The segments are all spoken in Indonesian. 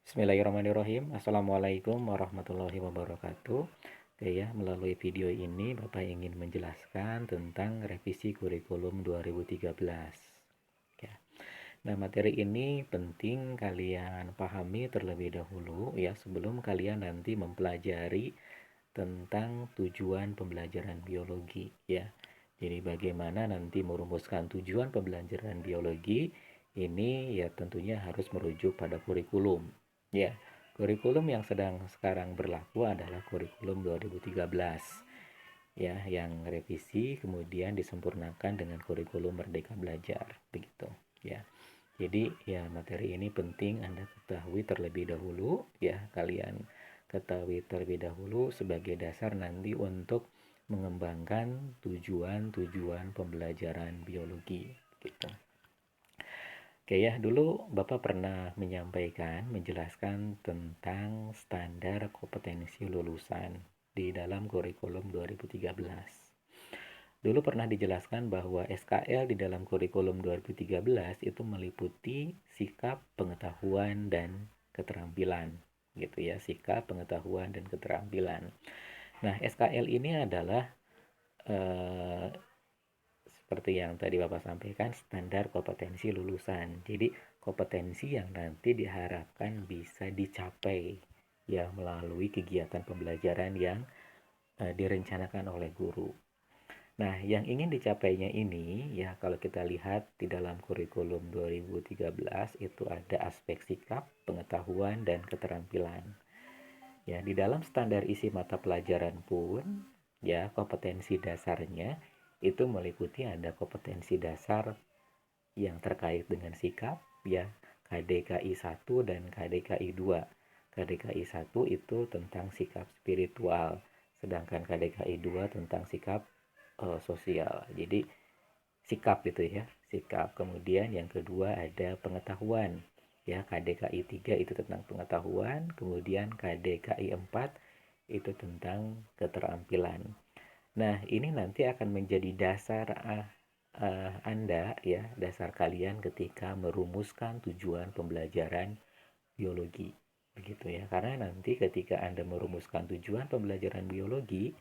Bismillahirrahmanirrahim. Assalamualaikum warahmatullahi wabarakatuh. Oke ya, melalui video ini Bapak ingin menjelaskan tentang revisi kurikulum 2013. Ya. Nah, materi ini penting kalian pahami terlebih dahulu ya sebelum kalian nanti mempelajari tentang tujuan pembelajaran biologi ya. Jadi bagaimana nanti merumuskan tujuan pembelajaran biologi ini ya tentunya harus merujuk pada kurikulum. Ya, kurikulum yang sedang sekarang berlaku adalah kurikulum 2013 ya, yang revisi kemudian disempurnakan dengan kurikulum Merdeka Belajar begitu ya. Jadi ya materi ini penting Anda ketahui terlebih dahulu ya, kalian ketahui terlebih dahulu sebagai dasar nanti untuk mengembangkan tujuan-tujuan pembelajaran biologi gitu. Oke ya, dulu Bapak pernah menjelaskan tentang standar kompetensi lulusan di dalam kurikulum 2013. Dulu pernah dijelaskan bahwa SKL di dalam kurikulum 2013 itu meliputi sikap, pengetahuan, dan keterampilan. Gitu ya, sikap, pengetahuan, dan keterampilan. Nah, SKL ini adalah eh, seperti yang tadi Bapak sampaikan, standar kompetensi lulusan. Jadi kompetensi yang nanti diharapkan bisa dicapai ya melalui kegiatan pembelajaran yang direncanakan oleh guru. Nah, yang ingin dicapainya ini ya kalau kita lihat di dalam kurikulum 2013 itu ada aspek sikap, pengetahuan, dan keterampilan. Ya, di dalam standar isi mata pelajaran pun ya kompetensi dasarnya itu meliputi ada kompetensi dasar yang terkait dengan sikap ya, KDKI 1 dan KDKI 2. KDKI 1 itu tentang sikap spiritual, sedangkan KDKI 2 tentang sikap sosial. Jadi sikap itu ya, sikap. Kemudian yang kedua ada pengetahuan. Ya, KDKI 3 itu tentang pengetahuan, kemudian KDKI 4 itu tentang keterampilan. Nah, ini nanti akan menjadi dasar Anda ya, dasar kalian ketika merumuskan tujuan pembelajaran biologi. Begitu ya. Karena nanti ketika Anda merumuskan tujuan pembelajaran biologi,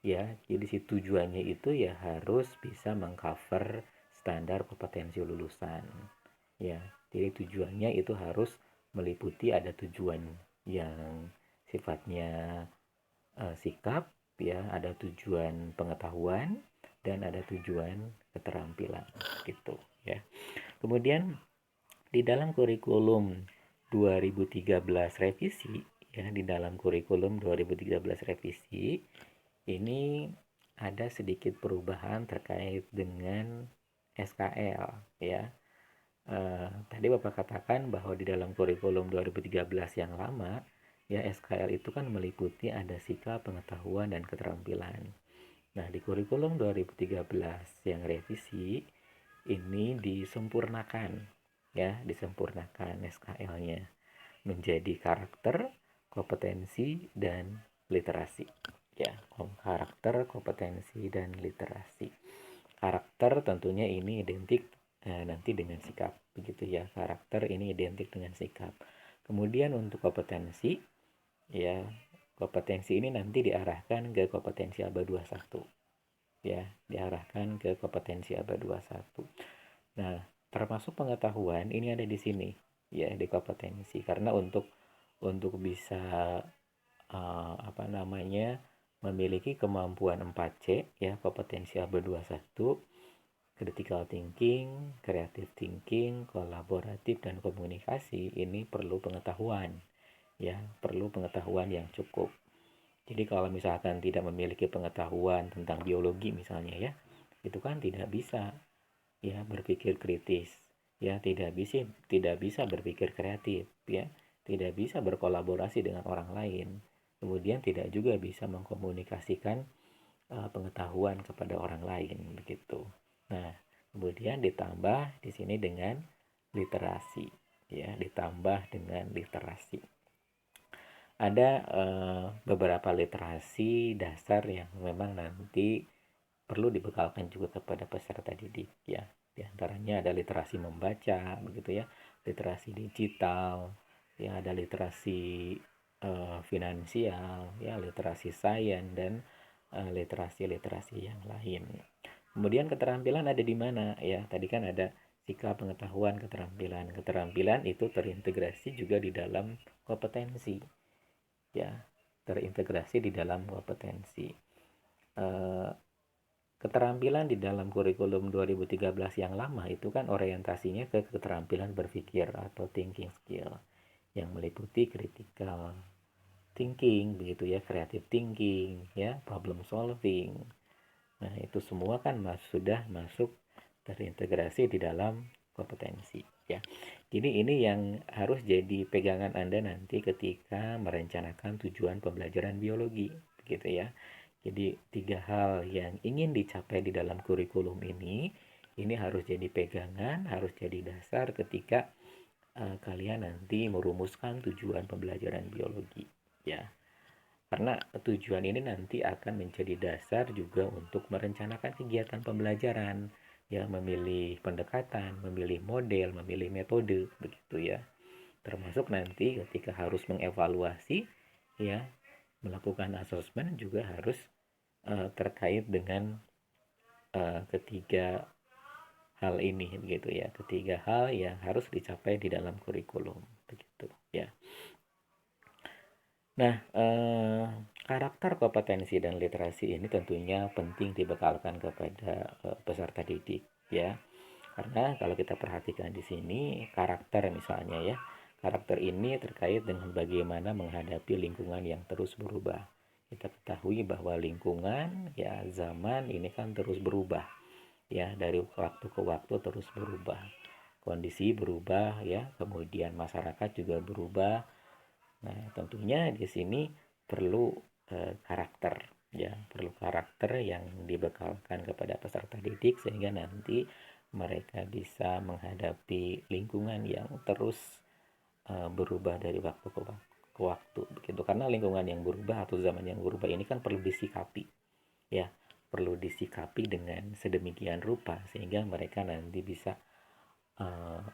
ya, jadi si tujuannya itu ya harus bisa mengcover standar kompetensi lulusan. Ya, jadi tujuannya itu harus meliputi ada tujuan yang sifatnya sikap ya, ada tujuan pengetahuan dan ada tujuan keterampilan gitu ya. Kemudian di dalam kurikulum 2013 revisi ya, di dalam kurikulum 2013 revisi ini ada sedikit perubahan terkait dengan SKL ya. Tadi Bapak katakan bahwa di dalam kurikulum 2013 yang lama ya SKL itu kan meliputi ada sikap, pengetahuan, dan keterampilan. Nah, di kurikulum 2013 yang revisi ini disempurnakan ya, disempurnakan SKL-nya menjadi karakter, kompetensi, dan literasi. Ya, karakter, kompetensi, dan literasi. Karakter tentunya ini identik nanti dengan sikap, begitu ya. Karakter ini identik dengan sikap. Kemudian untuk kompetensi, ya, kompetensi ini nanti diarahkan ke kompetensi aba 21. Ya, diarahkan ke kompetensi aba 21. Nah, termasuk pengetahuan ini ada di sini, ya, di kompetensi. Karena untuk bisa memiliki kemampuan 4C ya, kompetensi aba 21, critical thinking, creative thinking, kolaboratif, dan komunikasi ini perlu pengetahuan ya, perlu pengetahuan yang cukup. Jadi kalau misalkan tidak memiliki pengetahuan tentang biologi misalnya ya, itu kan tidak bisa ya berpikir kritis, ya tidak bisa berpikir kreatif ya, tidak bisa berkolaborasi dengan orang lain, kemudian tidak juga bisa mengkomunikasikan pengetahuan kepada orang lain begitu. Nah, kemudian ditambah di sini dengan literasi ya, ditambah dengan literasi. Ada beberapa literasi dasar yang memang nanti perlu dibekalkan juga kepada peserta didik ya. Di antaranya ada literasi membaca begitu ya, literasi digital, Ya, ada literasi finansial, ya, literasi sains dan literasi-literasi yang lain. Kemudian keterampilan ada di mana? Ya, tadi kan ada sikap, pengetahuan, keterampilan. Keterampilan itu terintegrasi juga di dalam kompetensi. Ya, terintegrasi di dalam kompetensi. Eh, Keterampilan di dalam kurikulum 2013 yang lama itu kan orientasinya ke keterampilan berpikir atau thinking skill yang meliputi critical thinking, begitu ya, creative thinking, ya, problem solving. Nah, itu semua kan sudah masuk terintegrasi di dalam kompetensi, ya. Jadi ini yang harus jadi pegangan Anda nanti ketika merencanakan tujuan pembelajaran biologi, begitu ya. Jadi tiga hal yang ingin dicapai di dalam kurikulum ini harus jadi pegangan, harus jadi dasar ketika kalian nanti merumuskan tujuan pembelajaran biologi, ya. Karena tujuan ini nanti akan menjadi dasar juga untuk merencanakan kegiatan pembelajaran, ya, memilih pendekatan, memilih model, memilih metode, begitu ya. Termasuk nanti ketika harus mengevaluasi, ya, melakukan asesmen juga harus terkait dengan ketiga hal ini, begitu ya. Ketiga hal yang harus dicapai di dalam kurikulum, begitu ya. Nah, karakter kompetensi dan literasi ini tentunya penting dibekalkan kepada peserta didik, ya. Karena kalau kita perhatikan di sini karakter misalnya, ya. Karakter ini terkait dengan bagaimana menghadapi lingkungan yang terus berubah. Kita ketahui bahwa lingkungan, ya, zaman ini kan terus berubah, ya, dari waktu ke waktu terus berubah. Kondisi berubah, ya, kemudian masyarakat juga berubah. Nah, tentunya di sini perlu karakter, ya, perlu karakter yang dibekalkan kepada peserta didik sehingga nanti mereka bisa menghadapi lingkungan yang terus berubah dari waktu ke waktu, begitu. Karena lingkungan yang berubah atau zaman yang berubah ini kan perlu disikapi, ya, perlu disikapi dengan sedemikian rupa sehingga mereka nanti bisa uh,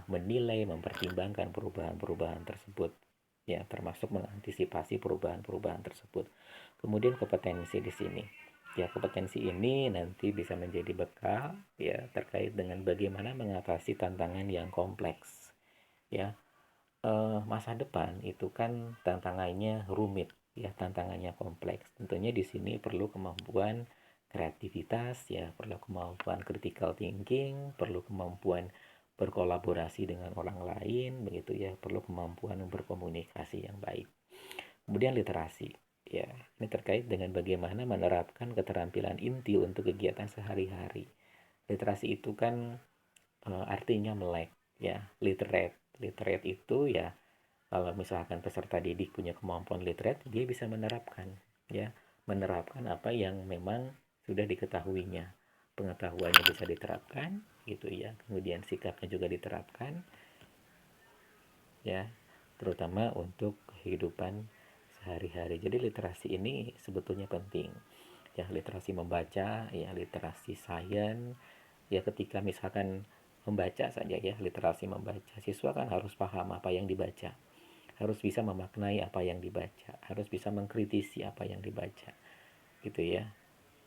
menilai, mempertimbangkan perubahan-perubahan tersebut, ya, termasuk mengantisipasi perubahan-perubahan tersebut. Kemudian kompetensi di sini, ya, kompetensi ini nanti bisa menjadi bekal, ya, terkait dengan bagaimana mengatasi tantangan yang kompleks, ya. Masa depan itu kan tantangannya rumit, ya, tantangannya kompleks. Tentunya di sini perlu kemampuan kreativitas, ya, perlu kemampuan critical thinking, perlu kemampuan berkolaborasi dengan orang lain, begitu ya, perlu kemampuan berkomunikasi yang baik. Kemudian literasi, ya, ini terkait dengan bagaimana menerapkan keterampilan inti untuk kegiatan sehari-hari. Literasi itu kan artinya melek, ya, literate itu, ya, kalau misalkan peserta didik punya kemampuan literate, dia bisa menerapkan, ya, menerapkan apa yang memang sudah diketahuinya. Pengetahuannya bisa diterapkan, gitu ya. Kemudian sikapnya juga diterapkan, ya, terutama untuk kehidupan sehari-hari. Jadi literasi ini sebetulnya penting, ya, literasi membaca, ya, literasi sains, ya, ketika misalkan membaca saja, ya, literasi membaca, siswa kan harus paham apa yang dibaca, harus bisa memaknai apa yang dibaca, harus bisa mengkritisi apa yang dibaca, gitu ya.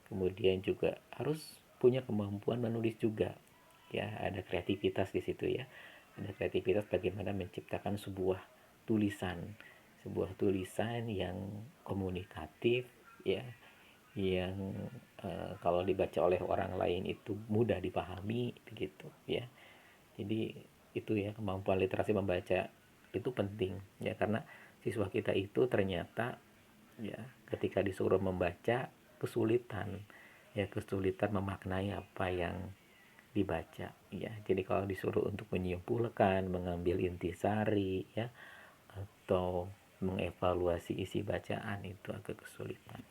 Kemudian juga harus punya kemampuan menulis juga, ya, ada kreativitas di situ, ya, ada kreativitas bagaimana menciptakan sebuah tulisan yang komunikatif, ya, yang kalau dibaca oleh orang lain itu mudah dipahami, begitu ya. Jadi itu ya, kemampuan literasi membaca itu penting, ya, karena siswa kita itu ternyata, ya, ketika disuruh membaca kesulitan memaknai apa yang dibaca, ya. Jadi kalau disuruh untuk menyimpulkan, mengambil intisari, ya, atau mengevaluasi isi bacaan itu agak kesulitan.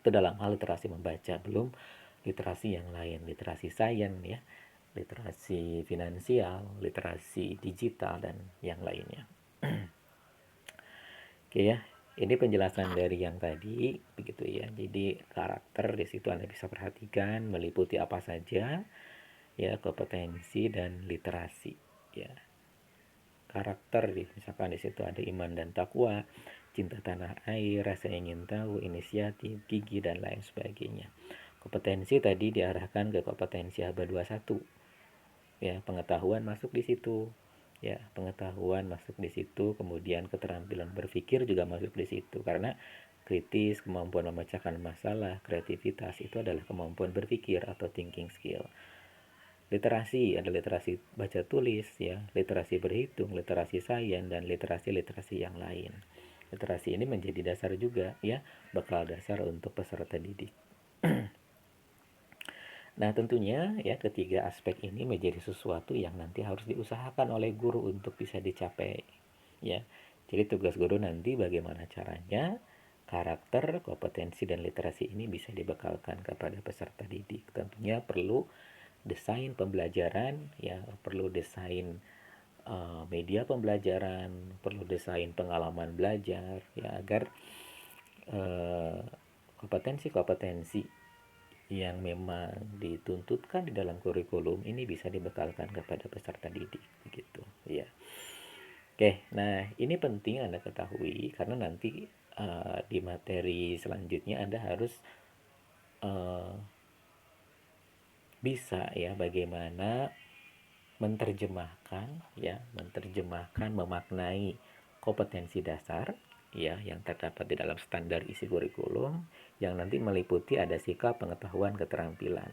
Itu dalam hal literasi membaca, belum literasi yang lain, literasi sains, ya, literasi finansial, literasi digital, dan yang lainnya. Oke, ya, ini penjelasan dari yang tadi, begitu ya. Jadi karakter di situ Anda bisa perhatikan meliputi apa saja, ya, kompetensi dan literasi, ya. karakter, misalkan di situ ada iman dan takwa, cinta tanah air, rasa ingin tahu, inisiatif, gigi, dan lain sebagainya. Kompetensi tadi diarahkan ke kompetensi haba 21. Ya, pengetahuan masuk di situ. Ya, pengetahuan masuk di situ, kemudian keterampilan berpikir juga masuk di situ, karena kritis, kemampuan memecahkan masalah, kreativitas itu adalah kemampuan berpikir atau thinking skill. Literasi ada literasi baca tulis, ya, literasi berhitung, literasi sains, dan literasi yang lain. Literasi ini menjadi dasar juga, ya, bekal dasar untuk peserta didik. Nah, tentunya ya ketiga aspek ini menjadi sesuatu yang nanti harus diusahakan oleh guru untuk bisa dicapai, ya. Jadi tugas guru nanti bagaimana caranya karakter, kompetensi, dan literasi ini bisa dibekalkan kepada peserta didik. Tentunya perlu desain pembelajaran, ya, perlu desain media pembelajaran, perlu desain pengalaman belajar, ya, agar kompetensi-kompetensi yang memang dituntutkan di dalam kurikulum ini bisa dibekalkan kepada peserta didik, gitu, ya. Oke, nah ini penting Anda ketahui karena nanti di materi selanjutnya Anda harus bisa, ya, bagaimana menerjemahkan, memaknai kompetensi dasar, ya, yang terdapat di dalam standar isi kurikulum yang nanti meliputi ada sikap, pengetahuan, keterampilan,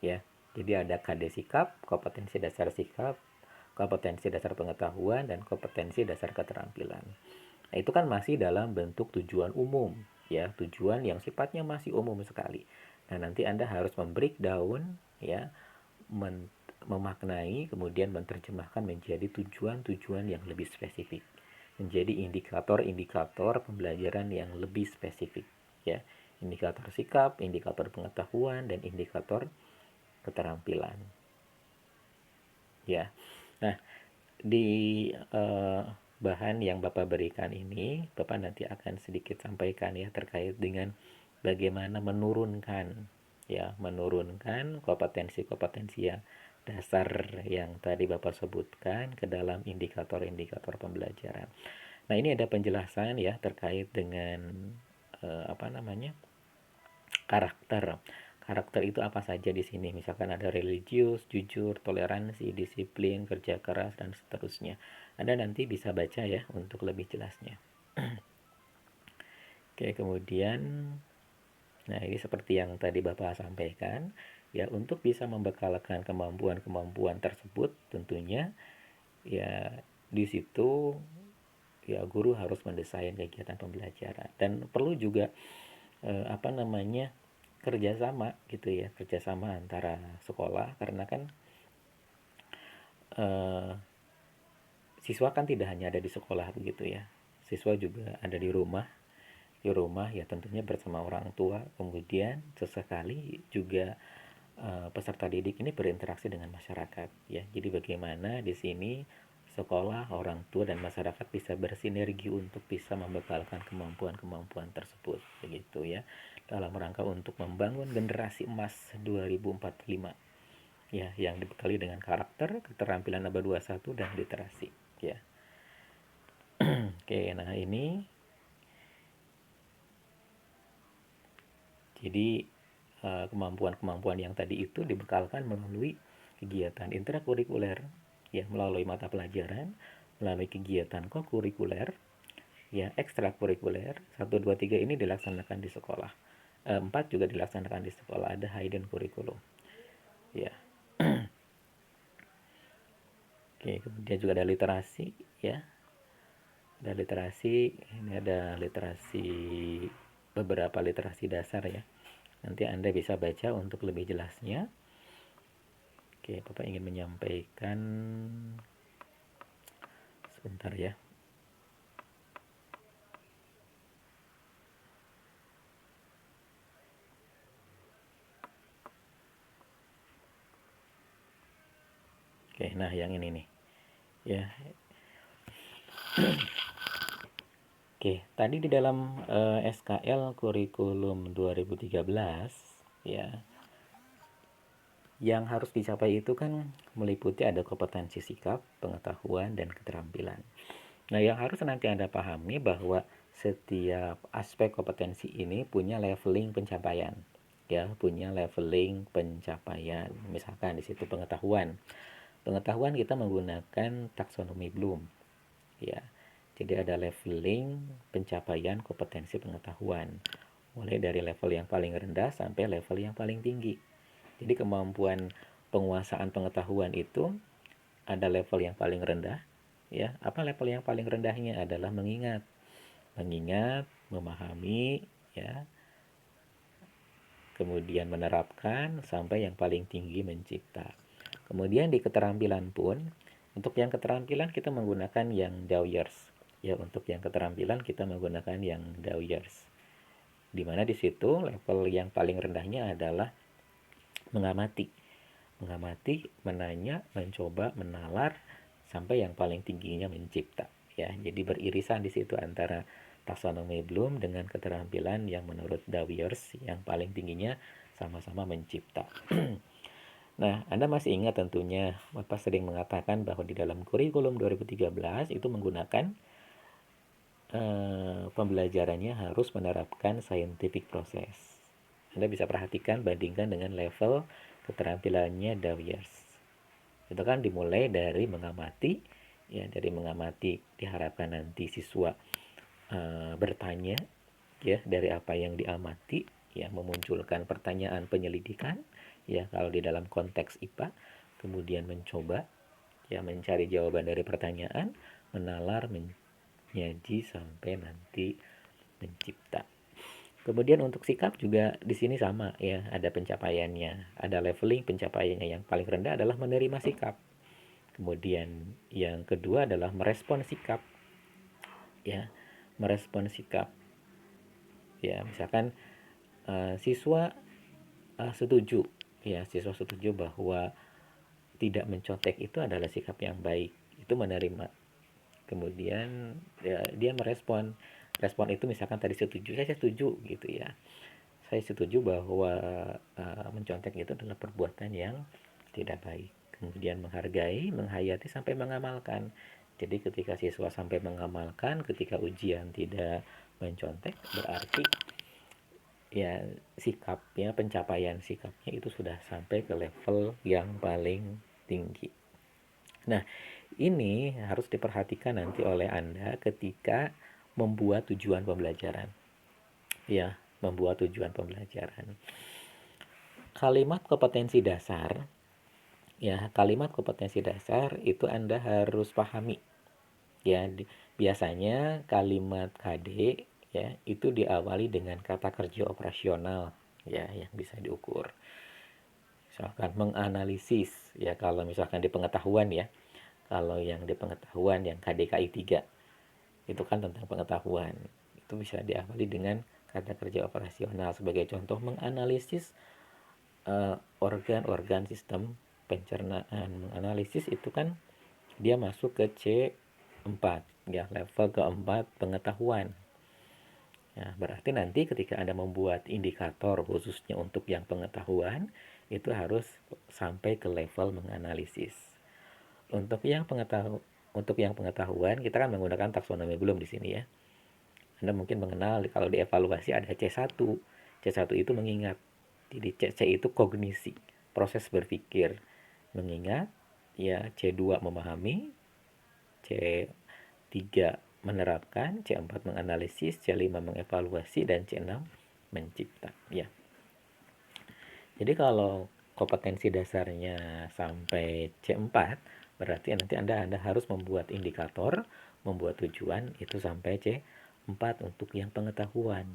ya. Jadi ada KD sikap, kompetensi dasar sikap, kompetensi dasar pengetahuan, dan kompetensi dasar keterampilan. Nah, itu kan masih dalam bentuk tujuan umum, ya, tujuan yang sifatnya masih umum sekali. Nah, nanti Anda harus membreakdown, ya, memaknai, kemudian menerjemahkan menjadi tujuan-tujuan yang lebih spesifik, menjadi indikator-indikator pembelajaran yang lebih spesifik, ya, indikator sikap, indikator pengetahuan, dan indikator keterampilan, ya. Nah, di bahan yang Bapak berikan ini, Bapak nanti akan sedikit sampaikan, ya, terkait dengan bagaimana menurunkan kompetensi-kompetensi yang dasar yang tadi Bapak sebutkan ke dalam indikator-indikator pembelajaran. Nah, ini ada penjelasan, ya, terkait dengan karakter. Karakter itu apa saja di sini? Misalkan ada religius, jujur, toleransi, disiplin, kerja keras, dan seterusnya. Anda nanti bisa baca, ya, untuk lebih jelasnya. Oke, kemudian nah ini seperti yang tadi Bapak sampaikan, ya, untuk bisa membekalkan kemampuan-kemampuan tersebut tentunya, ya, di situ, ya, guru harus mendesain kegiatan pembelajaran dan perlu juga kerjasama, gitu, ya, kerjasama antara sekolah, karena kan siswa kan tidak hanya ada di sekolah, begitu, ya, siswa juga ada di rumah, ya, tentunya bersama orang tua, kemudian sesekali juga peserta didik ini berinteraksi dengan masyarakat, ya. Jadi bagaimana di sini sekolah, orang tua, dan masyarakat bisa bersinergi untuk bisa membekalkan kemampuan-kemampuan tersebut, begitu, ya, dalam rangka untuk membangun generasi emas 2045, ya, yang dibekali dengan karakter, keterampilan haba 21, dan literasi, ya. Oke, nah ini jadi kemampuan-kemampuan yang tadi itu dibekalkan melalui kegiatan intrakurikuler, ya, melalui mata pelajaran, melalui kegiatan kokurikuler, ya, ekstrakurikuler. 1, 2, 3 ini dilaksanakan di sekolah. 4 juga dilaksanakan di sekolah, ada hidden curriculum, ya. Oke, kemudian juga ada literasi, ya. Ada literasi, ini ada literasi, beberapa literasi dasar, ya. Nanti Anda bisa baca untuk lebih jelasnya. Oke, Bapak ingin menyampaikan sebentar, ya. Oke, nah yang ini nih, ya. Oke, tadi di dalam SKL kurikulum 2013, ya, Yang harus dicapai itu kan meliputi ada kompetensi sikap, pengetahuan, dan keterampilan. Nah, yang harus nanti Anda pahami bahwa setiap aspek kompetensi ini punya leveling pencapaian. Ya, punya leveling pencapaian. Misalkan di situ pengetahuan. Pengetahuan kita menggunakan taksonomi Bloom. Ya. Jadi ada leveling pencapaian kompetensi pengetahuan. Mulai dari level yang paling rendah sampai level yang paling tinggi. Jadi kemampuan penguasaan pengetahuan itu ada level yang paling rendah, ya. Apa level yang paling rendahnya? Adalah mengingat, memahami, ya, kemudian menerapkan, sampai yang paling tinggi mencipta. Kemudian di keterampilan pun, untuk yang keterampilan kita menggunakan yang Dowyers, ya. Untuk yang keterampilan kita menggunakan yang Dowyers, di mana di situ level yang paling rendahnya adalah mengamati, menanya, mencoba, menalar, sampai yang paling tingginya mencipta, ya. Jadi beririsan di situ antara taksonomi Bloom dengan keterampilan yang menurut Dowyers yang paling tingginya sama-sama mencipta. Nah, Anda masih ingat tentunya Bapak sering mengatakan bahwa di dalam kurikulum 2013 itu menggunakan pembelajarannya harus menerapkan scientific process. Anda bisa perhatikan, bandingkan dengan level keterampilannya Dowyers. Itu kan dimulai dari mengamati, ya. Dari mengamati diharapkan nanti siswa bertanya, ya, dari apa yang diamati, ya, memunculkan pertanyaan penyelidikan, ya, kalau di dalam konteks IPA. Kemudian mencoba, ya, mencari jawaban dari pertanyaan, menalar, menyaji, sampai nanti mencipta. Kemudian untuk sikap juga di sini sama, ya, ada pencapaiannya, ada leveling pencapaiannya. Yang paling rendah adalah menerima sikap. Kemudian yang kedua adalah merespon sikap, ya, merespon sikap, ya. Misalkan siswa setuju, ya, siswa setuju bahwa tidak mencontek itu adalah sikap yang baik, itu menerima. Kemudian ya, dia merespon, respon itu misalkan tadi setuju, saya setuju gitu, ya, saya setuju bahwa mencontek itu adalah perbuatan yang tidak baik. Kemudian menghargai, menghayati, sampai mengamalkan. Jadi ketika siswa sampai mengamalkan, ketika ujian tidak mencontek, berarti ya sikapnya, pencapaian sikapnya itu sudah sampai ke level yang paling tinggi. Nah, ini harus diperhatikan nanti oleh Anda ketika membuat tujuan pembelajaran. Ya, membuat tujuan pembelajaran. Kalimat kompetensi dasar, ya, kalimat kompetensi dasar itu Anda harus pahami. Ya, biasanya kalimat KD, ya, itu diawali dengan kata kerja operasional, ya, yang bisa diukur. Misalkan menganalisis, ya, kalau misalkan di pengetahuan, ya. Kalau yang di pengetahuan yang KDKI 3 itu kan tentang pengetahuan. Itu bisa diawali dengan kata kerja operasional. Sebagai contoh, menganalisis organ-organ sistem pencernaan. Menganalisis itu kan dia masuk ke C4, ya, level keempat pengetahuan. Ya, berarti nanti ketika Anda membuat indikator khususnya untuk yang pengetahuan, itu harus sampai ke level menganalisis. Untuk yang pengetahuan, kita kan menggunakan taksonomi Bloom di sini, ya. Anda mungkin mengenal kalau dievaluasi ada C1. C1 itu mengingat. Jadi C itu kognisi, proses berpikir, mengingat, ya. C2 memahami, C3 menerapkan, C4 menganalisis, C5 mengevaluasi, dan C6 mencipta, ya. Jadi kalau kompetensi dasarnya sampai C4, berarti nanti Anda harus membuat indikator, membuat tujuan itu sampai C4 untuk yang pengetahuan.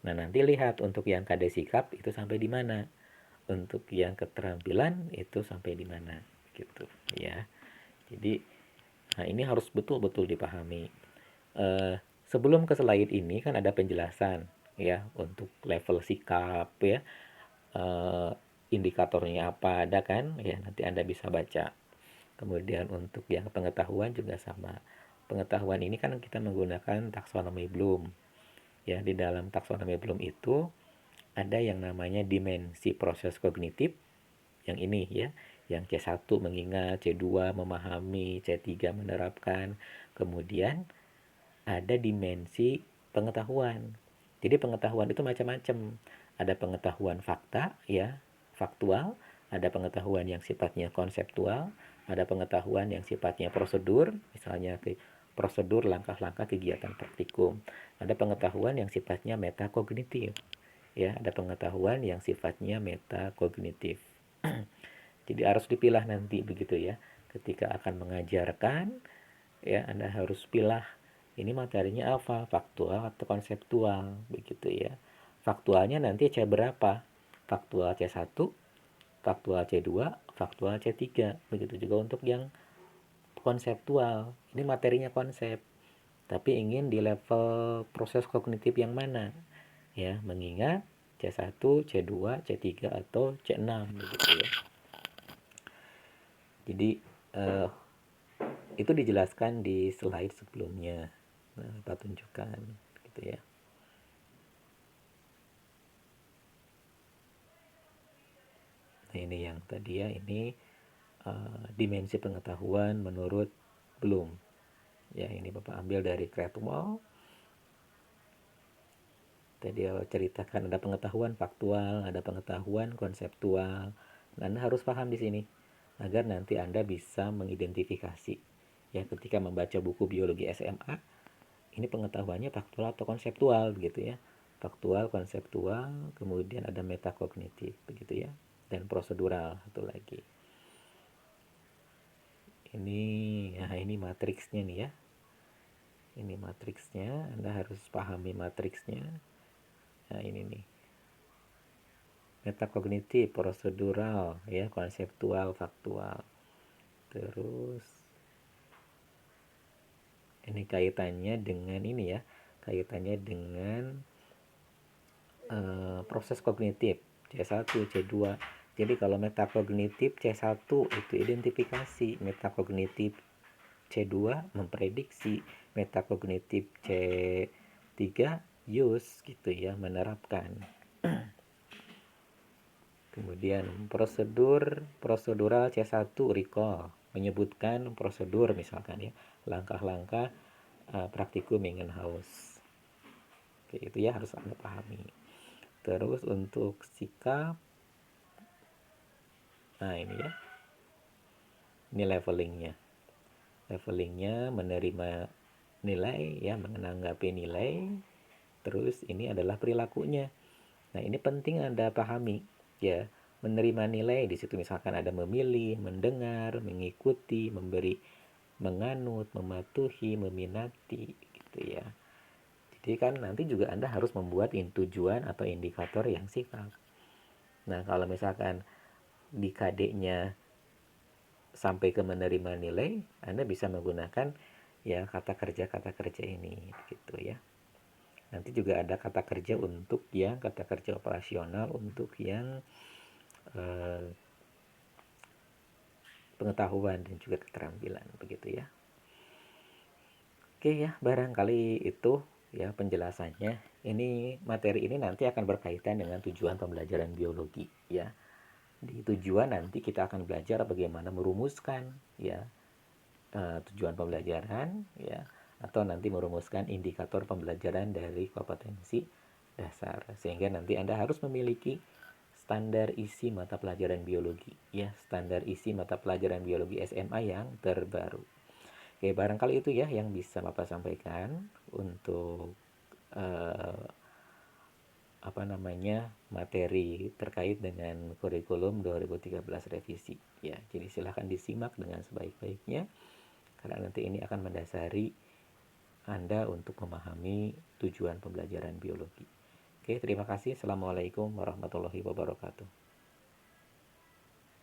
Nah, nanti lihat untuk yang KD sikap itu sampai di mana. Untuk yang keterampilan itu sampai di mana, gitu, ya. Jadi, nah, ini harus betul-betul dipahami. Sebelum ke slide ini kan ada penjelasan, ya, untuk level sikap, ya. Indikatornya apa ada kan, ya, nanti Anda bisa baca. Kemudian untuk yang pengetahuan juga sama. Pengetahuan ini kan kita menggunakan taksonomi Bloom. Ya, di dalam taksonomi Bloom itu ada yang namanya dimensi proses kognitif, yang ini ya, yang C1 mengingat, C2 memahami, C3 menerapkan. Kemudian ada dimensi pengetahuan. Jadi pengetahuan itu macam-macam. Ada pengetahuan fakta ya, faktual, ada pengetahuan yang sifatnya konseptual, ada pengetahuan yang sifatnya prosedur, misalnya prosedur langkah-langkah kegiatan praktikum. Ada pengetahuan yang sifatnya metakognitif. Ya, ada pengetahuan yang sifatnya metakognitif. Jadi harus dipilah nanti begitu ya. Ketika akan mengajarkan, ya Anda harus pilih ini materinya apa, faktual atau konseptual begitu ya. Faktualnya nanti C berapa? Faktual C1, faktual C2, faktual C3. Begitu juga untuk yang konseptual. Ini materinya konsep. Tapi ingin di level proses kognitif yang mana? Ya, mengingat C1, C2, C3 atau C6 begitu ya. Jadi itu dijelaskan di slide sebelumnya. Nah, kita tunjukkan gitu ya. Nah, ini yang tadi ya, ini dimensi pengetahuan menurut Bloom. Ya, ini Bapak ambil dari Cradwell. Tadi ceritakan ada pengetahuan faktual, ada pengetahuan konseptual. Nah, Anda harus paham di sini agar nanti Anda bisa mengidentifikasi. Ya, ketika membaca buku biologi SMA, ini pengetahuannya faktual atau konseptual begitu ya. Faktual, konseptual, kemudian ada metakognitif begitu ya. Dan prosedural satu lagi. Ini matriksnya nih ya. Ini matriksnya, Anda harus pahami matriksnya. Nah, ini nih. Metakognitif, prosedural, ya, konseptual, faktual. Terus ini kaitannya dengan ini ya, kaitannya dengan proses kognitif C1, C2. Jadi kalau metakognitif C1 itu identifikasi, metakognitif C2 memprediksi, metakognitif C3 use gitu ya, menerapkan. Kemudian prosedural C1 recall, menyebutkan prosedur misalkan ya, langkah-langkah praktikum Ingenhaus. Oke, itu ya harus Anda pahami. Terus untuk sikap, nah ini ya, ini levelingnya menerima nilai ya, menanggapi nilai. Terus ini adalah perilakunya. Nah, ini penting Anda pahami ya. Menerima nilai di situ misalkan ada memilih, mendengar, mengikuti, memberi, menganut, mematuhi, meminati gitu ya. Jadi kan nanti juga Anda harus membuat tujuan atau indikator yang sikap. Nah, kalau misalkan di KD-nya sampai ke menerima nilai, Anda bisa menggunakan ya kata kerja ini gitu ya. Nanti juga ada kata kerja untuk yang kata kerja operasional, untuk yang pengetahuan dan juga keterampilan begitu ya. Oke ya, barangkali itu ya penjelasannya. Ini materi ini nanti akan berkaitan dengan tujuan pembelajaran biologi ya. Di tujuan nanti kita akan belajar bagaimana merumuskan ya tujuan pembelajaran ya, atau nanti merumuskan indikator pembelajaran dari kompetensi dasar, sehingga nanti Anda harus memiliki standar isi mata pelajaran biologi ya, standar isi mata pelajaran biologi SMA yang terbaru. Oke, barangkali itu ya yang bisa Bapak sampaikan untuk materi terkait dengan kurikulum 2013 revisi ya. Jadi silahkan disimak dengan sebaik-baiknya karena nanti ini akan mendasari Anda untuk memahami tujuan pembelajaran biologi. Oke, terima kasih. Assalamualaikum warahmatullahi wabarakatuh.